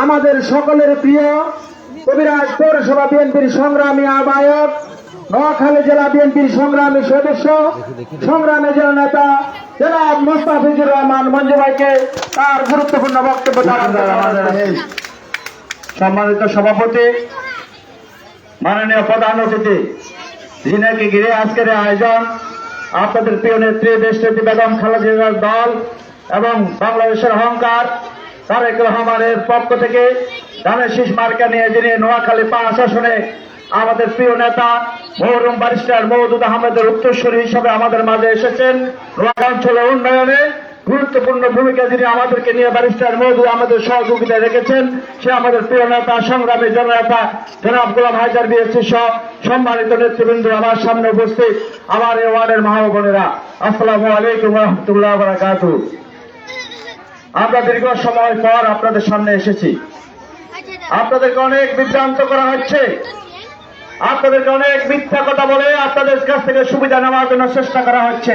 আমাদের সকলের প্রিয় কবিরাজ পৌরসভা বিএনপির সংগ্রামী আহ্বায়ক, নোয়াখালী জেলা বিএনপির সংগ্রামী সদস্য, সংগ্রামী জেলা নেতা জনাব মুস্তাফিজুর রহমান মঞ্জু ভাইকে তার গুরুত্বপূর্ণ বক্তব্য দান করেন। সম্মানিত সভাপতি, মাননীয় প্রধান অতিথি, যিনাকে ঘিরে আজকের আয়োজন, আপনাদের প্রিয় নেত্রী দেশনেত্রী বেগম খালেদা জিয়ার দল এবং বাংলাদেশের অহংকার তারেক রহমানের পক্ষ থেকে ধানের শীষ মার্কা নিয়ে যিনি নোয়াখালী 5 আসনে আমাদের প্রিয় নেতা মরহুম ব্যারিস্টার মওদুদ আহমেদের উত্তরসূরি হিসেবে আমাদের মাঝে এসেছেন। নোয়াখালী অঞ্চলের উন্নয়নে গুরুত্বপূর্ণ ভূমিকা যিনি আমাদেরকে নিয়ে ব্যারিস্টার মওদুদ আহমেদের সহযোগিতা রেখেছেন, সে আমাদের প্রিয় নেতা সংগ্রামী জননেতা জনাব গোলাম হায়দার বিএসসি সহ সম্মানিত নেতৃবৃন্দ আমার সামনে উপস্থিত আমার এই ওয়ার্ডের মা ও বোনেরা, আসসালামু আলাইকুম ওয়া রাহমাতুল্লাহি ওয়া বারাকাতুহু। আমরা দীর্ঘ সময় পর আপনাদের সামনে এসেছি। আপনাদেরকে অনেক বিভ্রান্ত করা হচ্ছে, আপনাদেরকে অনেক মিথ্যা কথা বলে আপনাদের কাছ থেকে সুবিধা নেওয়ার জন্য চেষ্টা করা হচ্ছে।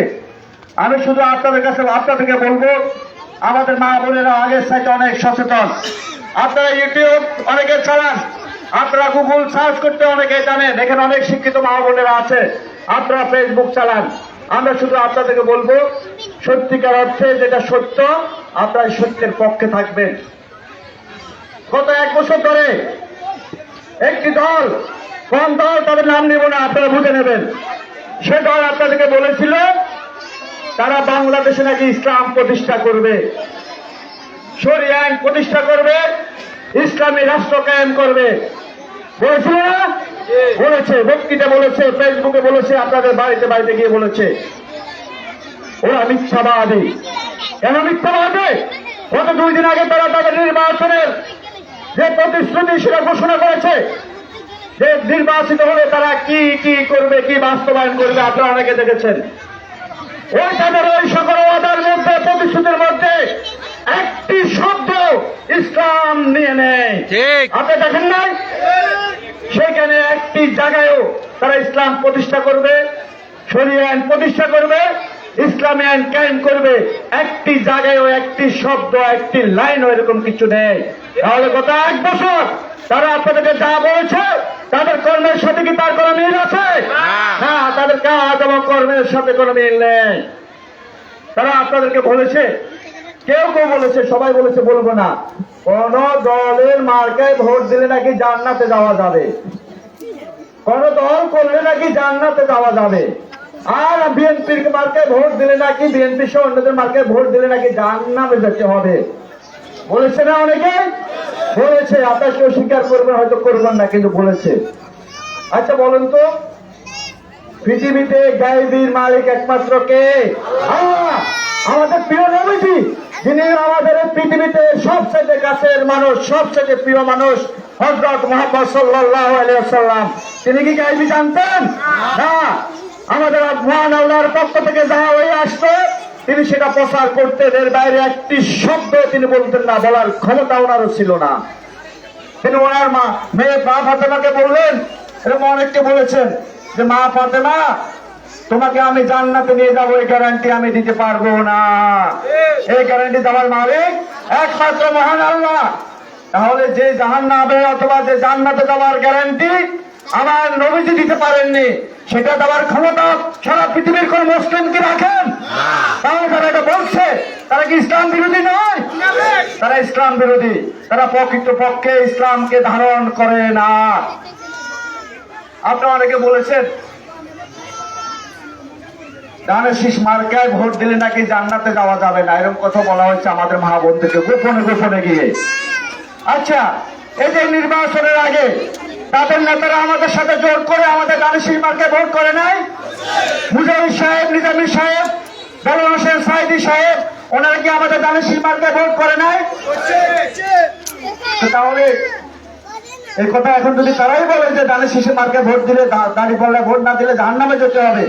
আমি শুধু আপনাদেরকে বলবো, আমাদের মা বোনেরা আগের চাইতে অনেক সচেতন। আপনারা ইউটিউব অনেকে চালান, আপনারা গুগল সার্চ করতে অনেকে জানেন, এখানে অনেক শিক্ষিত মা বোনেরা আছে, আপনারা ফেসবুক চালান। আমরা শুধু আপনাদেরকে বলবো, সত্যিকার অর্থে যেটা সত্য, আপনারা সত্যের পক্ষে থাকবেন। গত 1 বছর ধরে একটি দল, কোন দল তাদের নাম নেব না, আপনারা বুঝে নেবেন, সে দল আপনাদেরকে বলেছিল তারা বাংলাদেশে নাকি ইসলাম প্রতিষ্ঠা করবে, শরিয়া আইন প্রতিষ্ঠা করবে, ইসলামী রাষ্ট্র কায়েম করবে। বলেছিল না? বলেছে, বক্তৃতা বলেছে, ফেসবুকে বলেছে, আপনাদের বাড়িতে বাড়িতে গিয়ে বলেছে। ওরা মিথ্যাবাদী। কেন মিথ্যাবাদী? গত 2 দিন আগে তারা তাদের নির্বাচনের যে প্রতিশ্রুতি সেটা ঘোষণা করেছে, যে নির্বাচিত হলে তারা কি কি করবে, কি বাস্তবায়ন করবে, আপনারা অনেকে দেখেছেন। ওই তাদের ওই সকল ওয়াদার মধ্যে, প্রতিশ্রুতির মধ্যে একটি শব্দ ইসলাম নিয়ে নেয়। আপনি দেখেন নাই? সেখানে একটি জায়গায়ও তারা ইসলাম প্রতিষ্ঠা করবে, শরিয়া আইন প্রতিষ্ঠা করবে, ইসলামী আইন কায়েম করবে, একটি জায়গায়ও একটি শব্দ, একটি লাইনও এরকম কিছু নেই। তাহলে গত 1 বছর তারা আপনাদেরকে যা বলেছে, তাদের কর্মের সাথে কি তার কোনো মিল আছে? না, তাদের কাজ এবং কর্মের সাথে কোনো মিল নেই। তারা আপনাদেরকে বলেছে, কেউ কেউ বলেছে, সবাই বলেছে বলবো না, কোন দলের মার্কায় ভোট দিলে নাকি জান্নাতে যাওয়া যাবে, কোন দল করলে নাকি জান্নাতে যাওয়া যাবে, আর বিএনপির মার্কায় ভোট দিলে নাকি, বিএনপি সহ অন্যদের মার্কায় ভোট দিলে নাকি জান্নাতে যেতে হবে। বলেছে না? অনেকে বলেছে, আপনার কেউ স্বীকার করবেন, হয়তো করবেন না, কিন্তু বলেছে। আচ্ছা বলুন তো, পৃথিবীতে গায়েবীর মালিক একমাত্র কে? আল্লাহ। আমাদের প্রিয় নবীজি, যিনি আমাদের পৃথিবীতে সবচেয়ে কাছের মানুষ, সবচেয়ে প্রিয় মানুষ, হযরত মুহাম্মদ সাল্লাল্লাহু আলাইহি ওয়াসাল্লাম, তিনি কি গায়েবী জানতেন? না। আমাদের মহান আল্লাহর পক্ষ থেকে যা হয়ে আসতো তিনি সেটা প্রচার করতেন, এর বাইরে একটি শব্দ তিনি বলতেন না, বলার ক্ষমতা ওনারও ছিল না। তিনি ওনার মেয়ে মা ফাতেমাকে বললেন, এরকম অনেককে বলেছেন যে মা ফাতেমা, তোমাকে আমি জান্নাতে নিয়ে যাবো, এই গ্যারান্টি আমি দিতে পারবো না, এই গ্যারান্টি দেওয়ার মালিক একমাত্র মহান আল্লাহ। তাহলে যে জাহান্নামে অথবা যে জান্নাতে যাওয়ার গ্যারান্টি আমার নবীজি দিতে পারেননি, সেটা দেওয়ার ক্ষমতা সারা পৃথিবীর কোন মুসলিম কি রাখেন? তাহলে তারা এটা বলছে, তারা কি ইসলাম বিরোধী নয়? তারা ইসলাম বিরোধী, তারা প্রকৃতপক্ষে ইসলামকে ধারণ করে না। আপনারা অনেকে বলেছেন ধানের শীষ মার্কায় ভোট দিলে নাকি জান্নাতে যাওয়া যাবে না, এরকম কথা বলা হচ্ছে আমাদের মা বোনদেরকে গোপনে গোপনে গিয়ে। আচ্ছা, এই যে নির্বাচনের আগে তাদের নেতারা আমাদের সাথে জোর করে আমাদের ধানের শীষ মার্কায় ভোট করে নাই? মুজাহিদ সাহেব, নিজামী সাহেব, বেলাল হোসেন সাইদি সাহেব, ওনারা কি আমাদের ধানের শীষ মার্কায় ভোট করে নাই? তাহলে এই কথা এখন যদি তারাই বলে যে ধানের শীষের মার্কায় ভোট দিলে, দাঁড়িপাল্লায় ভোট না দিলে জাহান্নামে যেতে হবে,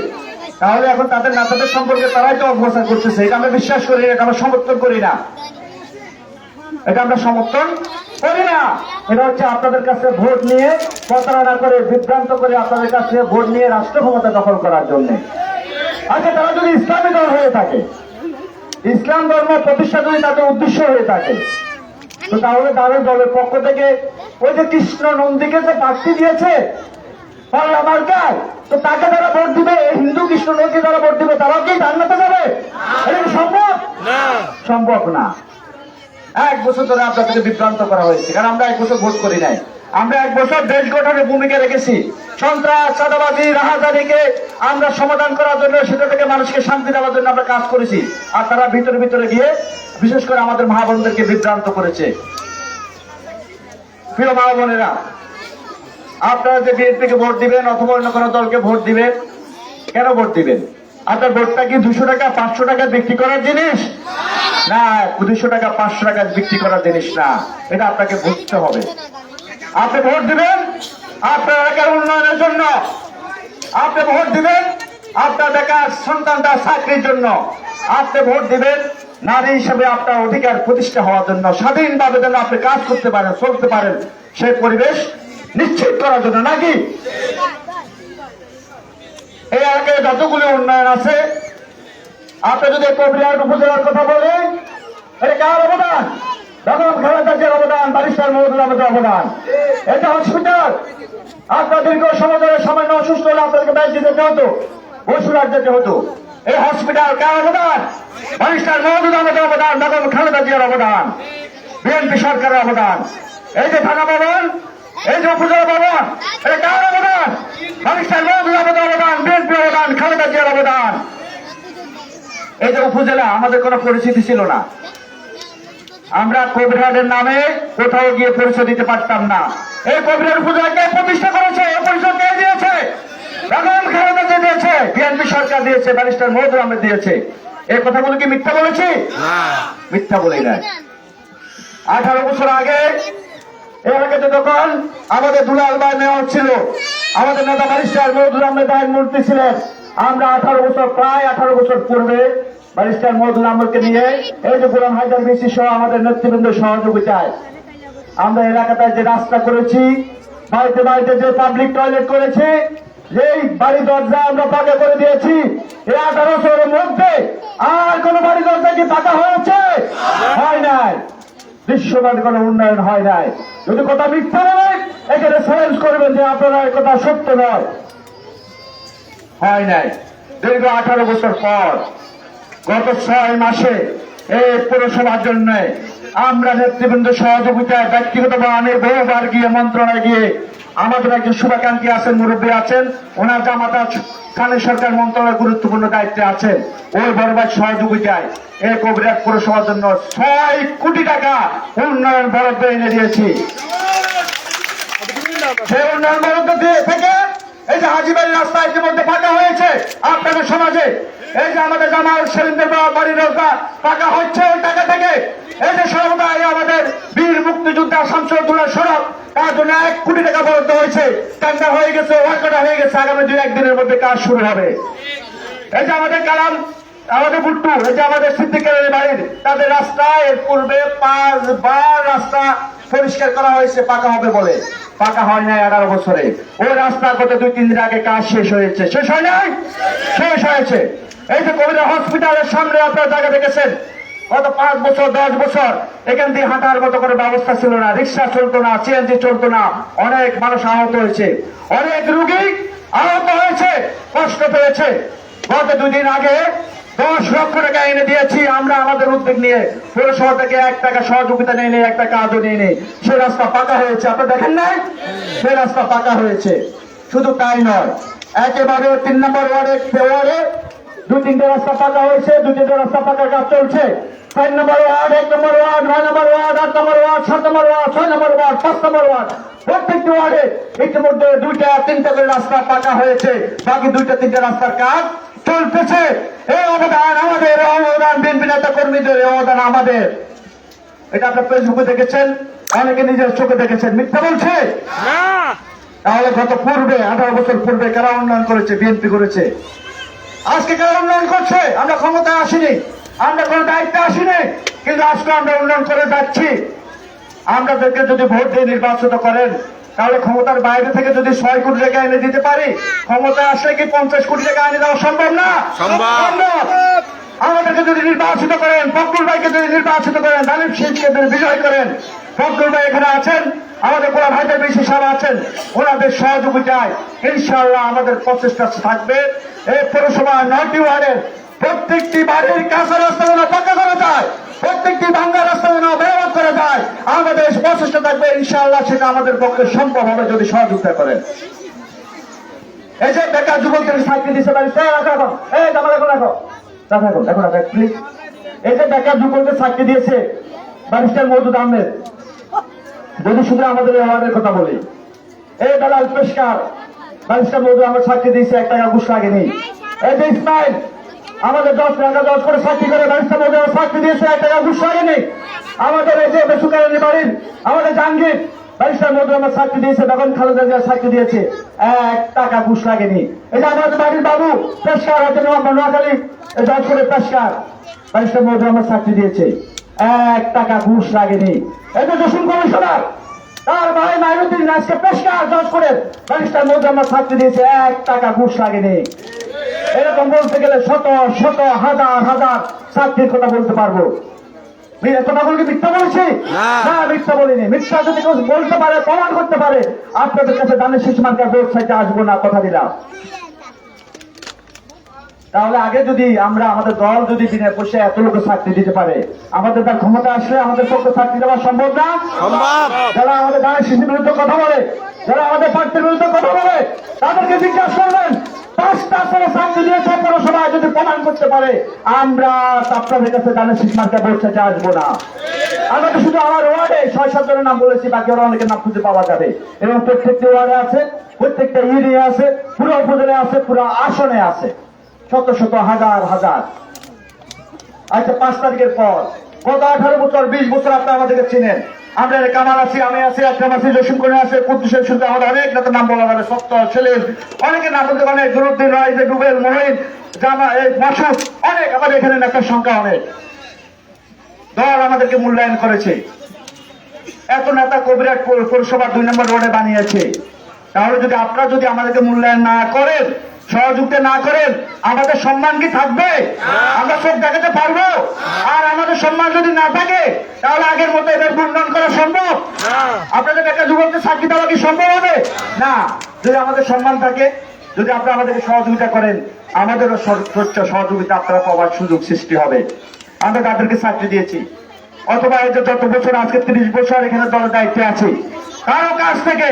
তাহলে এখন তাদের নেতাদের সম্পর্কে তারাই তো অপপ্রচার করতেছে। এটা আমরা বিশ্বাস করি না, এটা আমরা সমর্থন করি না, এটা আমরা সমর্থন করি না। এটা হচ্ছে আপনাদের কাছে ভোট নিয়ে প্রতারণা করে, বিভ্রান্ত করে আপনাদের কাছে ভোট নিয়ে রাষ্ট্র ক্ষমতা দখল করার জন্য। আচ্ছা, তারা যদি ইসলামী দল হয়ে থাকে, ইসলাম ধর্ম প্রতিষ্ঠা যদি তাদের উদ্দেশ্য হয়ে থাকে, তো তাহলে তাদের দলের পক্ষ থেকে ওই যে কৃষ্ণ নন্দীকে যে প্রার্থী দিয়েছে পাল্লা মার্কায়, তো তাকে যারা ভোট দিবে, এই হিন্দু কৃষ্ণ নন্দী যারা ভোট দিবে তারাও কি জান্নাতে যাবে? এটা কি সম্ভব? সম্ভব না। 1 বছর ধরে আপনাদেরকে বিভ্রান্ত করা হয়েছে, কারণ আমরা 1 বছর ভোট করি নাই। আমরা 1 বছর দেশ গঠনের ভূমিকা রেখেছি। সন্ত্রাস, চাঁদাবাজি, রাহাজানিকে আমরা সমাধান করার জন্য, সেটা থেকে মানুষকে শান্তি দেওয়ার জন্য আমরা কাজ করেছি। আর তারা ভিতরে ভিতরে গিয়ে বিশেষ করে আমাদের মা বোনদেরকে বিভ্রান্ত করেছে। প্রিয় মা বোনেরা, আপনারা যে বিএনপিকে ভোট দিবেন অথবা অন্য কোনো দলকে ভোট দিবেন, কেন ভোট দিবেন? আপনার ভোটটা কি 200 টাকা 500 টাকা বিক্রি করার জিনিস? না, 200 টাকা 500 টাকা বিক্রি করার জিনিস না। এটা আপনাকে বুঝতে হবে। আপনি ভোট দিবেন আপনার এলাকার উন্নয়নের জন্য, আপনি ভোট দিবেন আপনার বেকার সন্তানটা চাকরির জন্য, আপনি ভোট দিবেন নারী হিসেবে আপনার অধিকার প্রতিষ্ঠা হওয়ার জন্য, স্বাধীনভাবে যেন আপনি কাজ করতে পারেন, চলতে পারেন, সেই পরিবেশ নিশ্চিত করার জন্য, নাকি? এই এলাকায় যতগুলো উন্নয়ন আছে, আপনি যদি কবিরহাট উপজেলার কথা বলেন, এটা কার অবদান? বেগম খালেদা জিয়ার অবদান, ব্যারিস্টার মওদুদ আহমেদের অবদান। এটা হসপিটাল, আপনার দীর্ঘ সমাজের সামান্য অসুস্থ হলে আপনাদেরকে ব্যাংকে যেতে হতো, বসুরহাট যেতে হতো। এই হসপিটাল কার অবদান? ব্যারিস্টার মওদুদ আহমেদের অবদান, বেগম খালেদা জিয়ার অবদান, বিএনপি সরকারের অবদান। এই যে থানা ভবন, এই যে উপজেলা ভবন, এটা কার অবদান? ব্যারিস্টার মওদুদ আহমেদের অবদান, বিএনপি অবদান, খালেদা জিয়ার অবদান। এই যে উপজেলা, আমাদের কোনো পরিচিতি ছিল না, আমরা কবিরহাটের নামে কোথাও গিয়ে পরিচয় দিতে পারতাম না। এই কবিরহাট উপজেলাকে প্রতিষ্ঠা করেছে, এই পরিচয় কে দিয়েছে? বেগম খালেদা জিয়া দিয়েছে, বিএনপি সরকার দিয়েছে, ব্যারিস্টার মওদুদ আহমেদ দিয়েছে। এই কথাগুলো কি মিথ্যা বলেছি? মিথ্যা বলি নাই। 18 বছর আগে এই এলাকাতে যখন আমাদের দুলাল ভাই মেয়র ছিল, আমাদের নেতা ব্যারিস্টার মওদুদ আহমেদ আইনমন্ত্রী ছিলেন, আমরা 18 বছর পূর্বে ব্যারিস্টার মওদুদ আহমেদকে নিয়ে এই যে গোলাম হায়দার বিসি সহ আমাদের নেতৃবৃন্দের সহযোগিতায় আমরা এলাকাটায় যে রাস্তা করেছি, বাড়িতে বাড়িতে যে পাবলিক টয়লেট করেছি, যেই বাড়ি দরজা আমরা পাকা করে দিয়েছি, এই 18 বছরের মধ্যে আর কোন বাড়ি দরজা কি পাকা হয়েছে? হয় নাই। বিশ্বব্যাপী কোনো উন্নয়ন হয় নাই। যদি কথা মিথ্যা নয়, এখানে চ্যালেঞ্জ করবেন যে আপনারা এই কথা সত্য নয়। হয় নাই। দীর্ঘ 18 বছর পর গত 6 মাসে এই পৌরসভার জন্য আমরা নেতৃবৃন্দ সহযোগিতায় ব্যক্তিগতভাবে আমি বহুবার গিয়ে মন্ত্রণালয়ে গিয়ে, আমাদের একজন শুভাকাঙ্ক্ষী আছেন, মুরব্বী আছেন, ওনার জামাতা স্থানীয় সরকার মন্ত্রণালয়ের গুরুত্বপূর্ণ দায়িত্বে আছেন, ওই বড়ভাই সহযোগিতায় এই কবিরহাট পৌরসভার জন্য 6 কোটি টাকা উন্নয়ন বরাদ্দ এনে দিয়েছি। সেই উন্নয়ন বরাদ্দ দিয়ে থেকে এই যে হাজিবাড়ির রাস্তা ইতিমধ্যে পাকা হয়েছে আপনাদের সমাজে, এই যে আমাদের জামাল সেলিমদের বাড়ির রাস্তা পাকা হচ্ছে ওই টাকা থেকে। এই যে সর্বদাই আমাদের বীর মুক্তিযোদ্ধা শামসুদ্দৌলার সড়ক, তার জন্য 1 কোটি টাকা বরাদ্দ হয়েছে, টেন্ডার হয়ে গেছে, ওয়ার্কটা হয়ে গেছে, আগামী 2-1 দিনের মধ্যে কাজ শুরু হবে। এই যে আমাদের কালাম, আমাদের বুট্টু, এই যে আমাদের সিদ্দিকের বাড়ির, তাদের রাস্তা এর পূর্বে 5 বার রাস্তা পরিষ্কার করা হয়েছে পাকা হবে বলে, পাকা হয় নাই 18 বছরে। ওই রাস্তা গত 2-3 দিন আগে কাজ শেষ হয়েছে, শেষ হয় নাই, শেষ হয়েছে। এই যে কবিরা হসপিটালের সামনে আপনারা জায়গা দেখেছেন, গত 5 বছর 10 বছর এখান দিয়ে হাঁটার মতো করে ব্যবস্থা ছিল না, রিক্সা চলতো না, সিএনজি চলতো না, অনেক মানুষ আহত হয়েছে, অনেক রোগী আহত হয়েছে, কষ্ট পেয়েছে। গত 2 দিন আগে 10 লক্ষ টাকা এনে দিয়েছি আমরা আমাদের উদ্যোগ নিয়ে, পৌরসভা থেকে 1 টাকা সহযোগিতা নিয়ে নেই, 1 টাকা আজও নিয়ে নেই। সে রাস্তা পাকা হয়েছে, আপনারা দেখেন নাই? সে রাস্তা পাকা হয়েছে। শুধু তাই নয়, একেবারে 3 নম্বর ওয়ার্ডে 2-3টে রাস্তা পাকা হয়েছে, 2-3টে রাস্তা পাকা কাজ চলছে। 4 নম্বর ওয়ার্ড, 1 নম্বর ওয়ার্ড, 9 নম্বর ওয়ার্ড, 8 নম্বর ওয়ার্ড, 7 নম্বর ওয়ার্ড, 6 নম্বর ওয়ার্ড, 5 নম্বর ওয়ার্ড, প্রত্যেকটি ওয়ার্ডে ইতিমধ্যে 2-3টা করে রাস্তা পাকা হয়েছে, বাকি 2-3টে রাস্তার কাজ চলতেছে। এই অবদান আমাদের, অবদান বিএনপি নেতা কর্মীদের, অবদান আমাদের। এটা আপনার ফেসবুকে দেখেছেন, অনেকে নিজের চোখে দেখেছেন। মিথ্যা বলছে? তাহলে গত পূর্বে 18 বছর পূর্বে কারা উন্নয়ন করেছে? বিএনপি করেছে। আজকে কারা উন্নয়ন করছে? আমরা ক্ষমতায় আসিনি, আমরা কোন দায়িত্বে আসিনি, কিন্তু আজকে আমরা উন্নয়ন করে যাচ্ছি। আমাদেরকে যদি ভোট দিয়ে নির্বাচিত করেন, তাহলে ক্ষমতার বাইরে থেকে যদি 6 কোটি টাকা এনে দিতে পারি, ক্ষমতায় আসলে কি 50 কোটি টাকা এনে দেওয়া সম্ভব না? সম্ভব। আমাদেরকে যদি নির্বাচিত করেন, ফখরুল ভাইকে যদি নির্বাচিত করেন, দালিব সিংকে যদি বিজয় করেন, ফখরুল ভাই এখানে আছেন, আমাদের গোলা ভাইদের বেশি সারা আছেন, ওনাদের সহযোগিতায় ইনশাআল্লাহ আমাদের প্রচেষ্টা থাকবে এই পৌরসভা 9টি ওয়ার্ডের প্রত্যেকটি বাড়ির কাঁচা রাস্তা যেন পাকা করা যায়, প্রত্যেকটি ভাঙ্গা রাস্তা যেন মেরামত করা যায়, আমাদের প্রচেষ্টা থাকবে ইনশাআল্লাহ। সেটা আমাদের পক্ষে সম্ভব হবে যদি সহযোগিতা করেন। এই যে বেকার যুবকদের সাইকেল দিচ্ছে বাড়িতে রাখো, এই জামা রাখো রাখো রাখো রাখো প্লিজ। এই যে বেকার যুবকদের সাইকেল দিয়েছে ব্যারিস্টার মওদুদ আহমেদ, যদি শুধু আমাদের এই ওয়ার্ডের কথা বলি, এই বেলাল পেশকার ব্যারিস্টার মওদুদ আহমেদ সাইকেল দিয়েছে, 1 টাকা ঘুষ লাগেনি। এই যে ইসমাইল আমাদের 10 টাকা 10 করে সাইকেল করে ব্যারিস্টার মওদুদ আহমেদ সাইকেল দিয়েছে, 1 টাকা ঘুষ লাগেনি। আমাদের এই যে বেসুকারানি বাড়ির আমাদের জাহাঙ্গীর ব্যারিস্টার মওদুদ আহমেদ সাইকেল দিয়েছে, বেগম খালেদা জিয়া সাইকেল দিয়েছে, 1 টাকা ঘুষ লাগেনি। এই যে আমাদের বাড়ির বাবু পেশকার হচ্ছে নোয়াখালী 10 করে পেশকার ব্যারিস্টার মওদুদ আহমেদ সাইকেল দিয়েছে, 1 টাকা ঘুষ লাগেনি। এই যে জসিম কমিশনার তার ভাই মাইনুদ্দিন আজকে পেশকার 10 করে ব্যারিস্টার মওদুদ আহমেদ সাইকেল দিয়েছে, 1 টাকা ঘুষ লাগেনি। এরকম বলতে গেলে শত শত হাজার হাজার চাকরির কথা বলতে পারবো। কথা বলতে মিথ্যা বলেছি না, মিথ্যা বলিনি। মিথ্যা যদি কেউ বলতে পারে, প্রমাণ করতে পারে, আপনাদের কাছে দানের শীষ মার্কার ওয়েবসাইটে আসবো না, কথা দিলাম। তাহলে আগে যদি আমরা আমাদের দল যদি বিনা পয়সা এত লোকের চাকরি দিতে পারে, আমাদের তার ক্ষমতা আসলে আমাদের পক্ষে চাকরি দেওয়া সম্ভব না? যারা আমাদের দানের শীষের বিরুদ্ধে কথা বলে, যারা আমাদের প্রার্থীর বিরুদ্ধে কথা বলে, তাদেরকে জিজ্ঞাসা করবেন 5টা করে চাকরি দিয়েছে পৌরসভায়, যদি প্রমাণ করতে পারে আমরা আপনাদের কাছে দানের শীষ মার্কার ওয়েবসাইটে আসবো না। আমাকে শুধু আমার ওয়ার্ডে 6-7 জনের নাম বলেছি, বাকি ওরা অনেকের নাম খুঁজে পাওয়া যাবে। এবং প্রত্যেকটি ওয়ার্ডে আছে, প্রত্যেকটা ইউনিয়নে আছে, পুরো উপজেলায় আছে, পুরো আসনে আছে, শত শত হাজার হাজার। আচ্ছা 5 তারিখের পর গত 18 বছর 20 বছর আপনারা আমাদেরকে চিনেন। আমরা কামাল আছি, আমি আছি, আকরাম আছি, জসিম করে আছে, কুদ্দুসের শুনতে আমাদের অনেক নেতার নাম বলা যাবে, সত্য ছেলে অনেকের নাম বলতে অনেক, দুরুদ্দিন রায়, যে রুবেল মহিন জামা, এই মাসুদ, অনেক আমাদের এখানে নেতার সংখ্যা অনেক। দল আমাদেরকে মূল্যায়ন করেছে, এত নেতা কবিরাট পৌরসভা 2 নম্বর ওয়ার্ডে বানিয়েছে। তাহলে যদি আপনারা যদি আমাদেরকে মূল্যায়ন না করেন, সহযোগিতা না করেন, আমাদের সম্মান কি থাকবে? আমরা চোখ দেখাতে পারবো? আর আমাদের সম্মান যদি না থাকে তাহলে আগের মতো এদের উন্নয়ন করা সম্ভব? আপনাদের একটা যুবকদের চাকরি দেওয়া কি সম্ভব হবে না? যদি আমাদের সম্মান থাকে, যদি আপনারা আমাদেরকে সহযোগিতা করেন, আমাদেরও সহযোগিতা আপনারা পাওয়ার সুযোগ সৃষ্টি হবে। আমরা তাদেরকে চাকরি দিয়েছি, অথবা এই যে যত বছর আজকে 30 বছর এখানে দলের দায়িত্বে আছি, কারো কাছ থেকে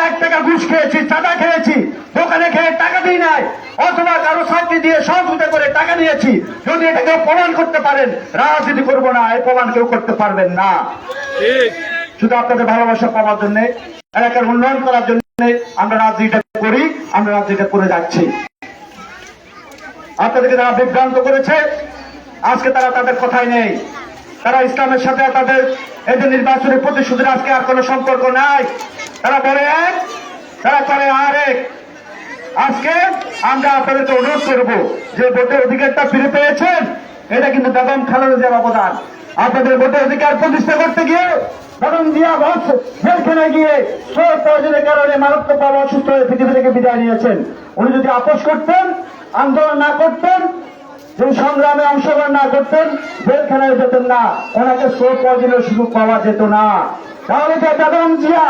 1 টাকা ঘুষ খেয়েছি, চাঁদা খেয়েছি, দোকানে খেয়ে টাকা দিই নাই, অথবা কারো চাকরি দিয়ে সহযোগিতা করে টাকা নিয়েছি, যদি এটাকে প্রমাণ করতে পারেন, রাজনীতি করবো না, এই প্রমাণ কেউ করতে পারবেন না। শুধু আপনাদের ভালোবাসা পাওয়ার জন্য, এলাকার উন্নয়ন করার জন্য আমরা রাজনীতিটা করি, আমরা রাজনীতিটা করে যাচ্ছি। আপনাদেরকে যারা বিভ্রান্ত করেছে, আজকে তারা তাদের কথাই নেই। তারা ইসলামের সাথে তাদের এই যে নির্বাচনের প্রতিশ্রুতির আজকে আর কোনো সম্পর্ক নাই। তারা বলে এক, তারা করে আরেক। আজকে আমরা আপনাদেরকে অনুরোধ করব যে ভোটের অধিকারটা ফিরে পেয়েছেন, এটা কিন্তু বেগম খালেদা জিয়ার অবদান। আপনাদের ভোটের অধিকার প্রতিষ্ঠা করতে গিয়ে বেগম জিয়া জেলখানায় গিয়ে প্রয়োজনের কারণে মারাত্মকভাবে অসুস্থ হয়ে পৃথিবী থেকে বিদায় নিয়েছেন। উনি যদি আপোষ করতেন, আন্দোলন না করতেন, যদি সংগ্রামে অংশগ্রহণ না করতেন, জেলখানায় যেতেন না, ওনাকে প্রয়োজনীয় সুযোগ পাওয়া যেত না। তাহলে যে বেগম জিয়া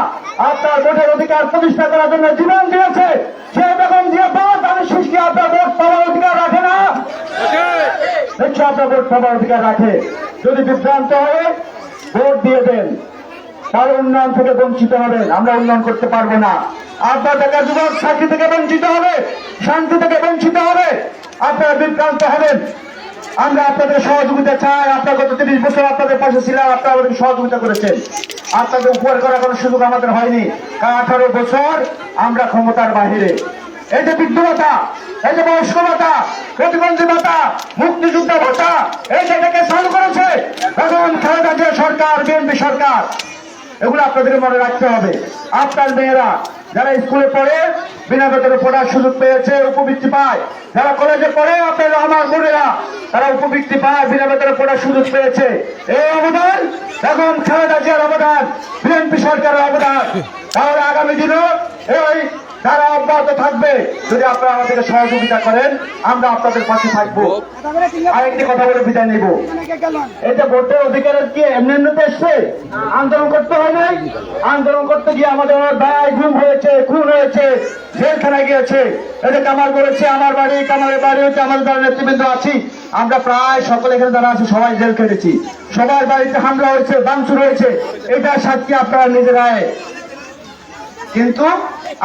আপনার ভোটের অধিকার প্রতিষ্ঠা করার জন্য জীবন দিয়েছে, সে বেগম জিয়া দানের শীষকে আপনার ভোট পাওয়ার অধিকার রাখে না? নিশ্চয় আপনার ভোট পাওয়ার অধিকার রাখে। যদি বিভ্রান্ত হয়ে ভোট দিয়ে দেন, তাহলে উন্নয়ন থেকে বঞ্চিত হবেন, আমরা উন্নয়ন করতে পারবো না। আপনার বেকার যুবক চাকরি থেকে বঞ্চিত হবে, শান্তি থেকে বঞ্চিত হবে, আপনারা বিভ্রান্ত হবেন। আমরা আপনাদের সহযোগিতা চাই। আপনার গত 30 বছর আপনাদের পাশে ছিলাম, আপনারা আমাদের সহযোগিতা করেছেন। আপনাদের উপহার করার কোনো সুযোগ আমাদের হয়নি, কারণ 18 বছর আমরা ক্ষমতার বাহিরে। এই যে বৃদ্ধ ভাতা, এই যে বয়স্ক ভাতা, প্রতিবন্ধী ভাতা, মুক্তিযোদ্ধা ভাতা, এই যেটাকে চালু করেছে বেগম খালেদা জিয়া সরকার, বিএনপি সরকার। এগুলো আপনাদের মনে রাখতে হবে। আপনার মেয়েরা যারা স্কুলে পড়ে বিনা বেতনে পড়ার সুযোগ পেয়েছে, উপবৃত্তি পায়। যারা কলেজে পড়ে, আপনার আমার বোনেরা, তারা উপবৃত্তি পায়, বিনা বেতনে পড়ার সুযোগ পেয়েছে। এই অবদান বেগম খালেদা জিয়ার অবদান, বিএনপি সরকারের অবদান। তাহলে আগামী দিনও এই তারা অব্যাহত থাকবে। যদি আপনারা আমাদেরকে সহযোগিতা করেন, আমরা আপনাদের পাশে থাকবো। আরেকটি কথা বলে বিদায় নিব। এই যে ভোটের অধিকারের কি এমনি এমনিতে এসছে? আন্দোলন করতে হয় নাই? আন্দোলন করতে গিয়ে আমাদের ভাই গুম হয়েছে, খুন হয়েছে, জেলখানায় গিয়েছে। এটা কামাল করেছে, আমার বাড়ি, কামালের বাড়ি হচ্ছে, আমাদের যারা নেতৃবৃন্দ আছি আমরা প্রায় সকলে এখানে যারা আছি সবাই জেল কেটেছি। সবার বাড়িতে হামলা হয়েছে, ভাঙচুর হয়েছে। এটা সাক্ষী আপনারা নিজেরাই। কিন্তু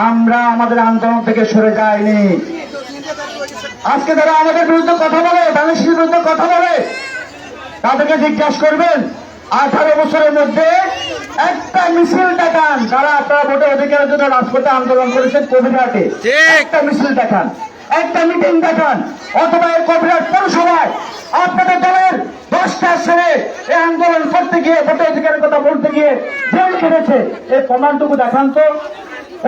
আমরা আমাদের আন্দোলন থেকে সরে যাইনি। আজকে যারা আমাদের বিরুদ্ধে কথা বলে, বাংলাদেশের বিরুদ্ধে কথা বলে, তাদেরকে জিজ্ঞাসা করবেন 18 বছরের মধ্যে একটা মিছিল দেখান। যারা আপনারা ভোটের অধিকারের জন্য রাজপথে আন্দোলন করেছেন কবিরহাটে, একটা মিছিল দেখান, একটা মিটিং দেখান, অথবা এই কবিরহাট পৌরসভায় আপনাদের দলের 10টা ছেলে এই আন্দোলন করতে গিয়ে ভোটের অধিকারের কথা বলতে গিয়ে জেল খেটেছে। এই প্রমাণটুকু দেখান তো।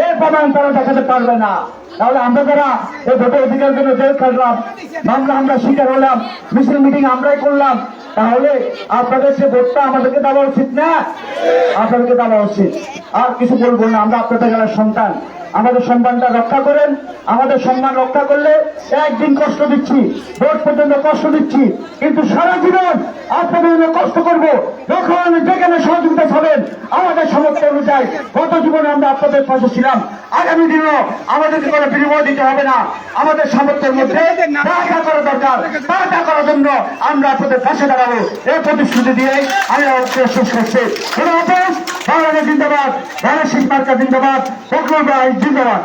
এই প্রমাণ তারা দেখাতে পারবে না। তাহলে আমরা যারা এই ভোটের অধিকারের জন্য জেল খাটলাম, মামলা আমরা শিকার হলাম, মিছিল মিটিং আমরাই করলাম, তাহলে আপনাদের সে ভোটটা আমাদেরকে দেওয়া উচিত না? আপনাদেরকে দেওয়া উচিত। আর কিছু বলবো না, আমরা আপনাদের জেলার সন্তান। আমাদের সম্মানটা রক্ষা করেন। আমাদের সম্মান রক্ষা করলে একদিন কষ্ট দিচ্ছি, ভোট পর্যন্ত কষ্ট দিচ্ছি, কিন্তু সারা জীবন আপনাদের জন্য কষ্ট করব। যখন যেখানে সহযোগিতা পাবেন আমাদের সামর্থ্য অনুযায়ী, গত জীবনে আমরা আপনাদের পাশে ছিলাম, আগামী দিনেও আমাদেরকে কোনো বিনিময় দিতে হবে না। আমাদের সামর্থ্যের মধ্যে যা করা দরকার তা করার জন্য আমরা আপনাদের পাশে দাঁড়াবো। এই প্রতিশ্রুতি দিয়ে আমি শেষ করছি। বাংলাদেশ জিন্দাবাদ, বাংলাদেশ মার্কা জিন্দাবাদ, ফখরুল ভাই জিন্দাবাদ।